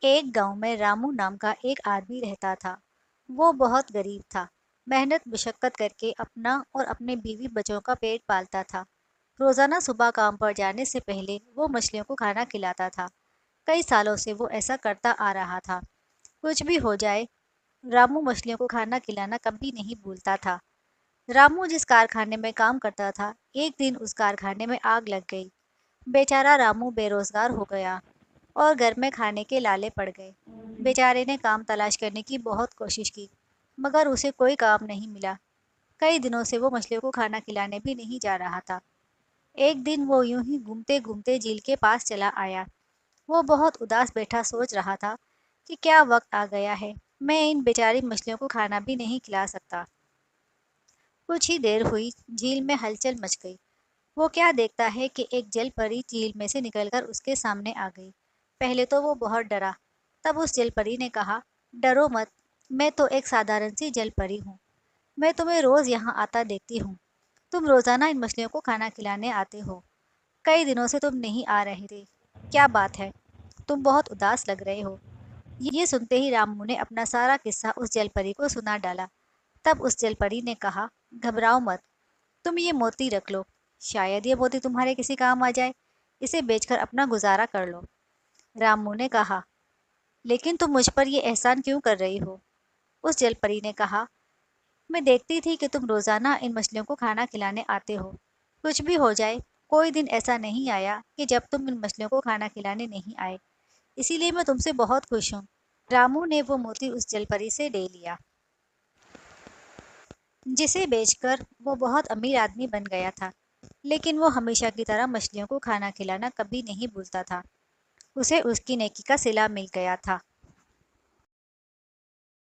ایک گاؤں میں رامو نام کا ایک آدمی رہتا تھا۔ وہ بہت غریب تھا، محنت مشقت کر کے اپنا اور اپنے بیوی بچوں کا پیٹ پالتا تھا۔ روزانہ صبح کام پر جانے سے پہلے وہ مچھلیوں کو کھانا کھلاتا تھا۔ کئی سالوں سے وہ ایسا کرتا آ رہا تھا۔ کچھ بھی ہو جائے، رامو مچھلیوں کو کھانا کھلانا کبھی نہیں بھولتا تھا۔ رامو جس کارخانے میں کام کرتا تھا، ایک دن اس کارخانے میں آگ لگ گئی۔ بیچارہ رامو بے روزگار ہو گیا اور گھر میں کھانے کے لالے پڑ گئے۔ بیچارے نے کام تلاش کرنے کی بہت کوشش کی، مگر اسے کوئی کام نہیں ملا۔ کئی دنوں سے وہ مچھلیوں کو کھانا کھلانے بھی نہیں جا رہا تھا۔ ایک دن وہ یوں ہی گھومتے گھومتے جھیل کے پاس چلا آیا۔ وہ بہت اداس بیٹھا سوچ رہا تھا کہ کیا وقت آ گیا ہے، میں ان بیچاری مچھلیوں کو کھانا بھی نہیں کھلا سکتا۔ کچھ ہی دیر ہوئی، جھیل میں ہلچل مچ گئی۔ وہ کیا دیکھتا ہے کہ ایک جل پری جھیل میں سے نکل کر اس کے سامنے آ گئی۔ پہلے تو وہ بہت ڈرا، تب اس جل پری نے کہا، ڈرو مت، میں تو ایک سادھارن سی جل پری ہوں۔ میں تمہیں روز یہاں آتا دیکھتی ہوں۔ تم روزانہ ان مچھلیوں کو کھانا کھلانے آتے ہو۔ کئی دنوں سے تم نہیں آ رہے تھے، کیا بات ہے؟ تم بہت اداس لگ رہے ہو۔ یہ سنتے ہی رامو نے اپنا سارا قصہ اس جل پری کو سنا ڈالا۔ تب اس جل پری نے کہا، گھبراؤ مت، تم یہ موتی رکھ لو، شاید یہ موتی تمہارے کسی کام آ جائے، اسے بیچ کر اپنا گزارا کر لو۔ رامو نے کہا، لیکن تم مجھ پر یہ احسان کیوں کر رہی ہو؟ اس جل پری نے کہا، میں دیکھتی تھی کہ تم روزانہ ان مچھلیوں کو کھانا کھلانے آتے ہو۔ کچھ بھی ہو جائے، کوئی دن ایسا نہیں آیا کہ جب تم ان مچھلیوں کو کھانا کھلانے نہیں آئے، اسی لیے میں تم سے بہت خوش ہوں۔ رامو نے وہ موتی اس جل پری سے لے لیا، جسے بیچ کر وہ بہت امیر آدمی بن گیا تھا۔ لیکن وہ ہمیشہ کی طرح مچھلیوں کو کھانا کھلانا کبھی نہیں بھولتا تھا۔ اسے اس کی نیکی کا صلہ مل گیا تھا۔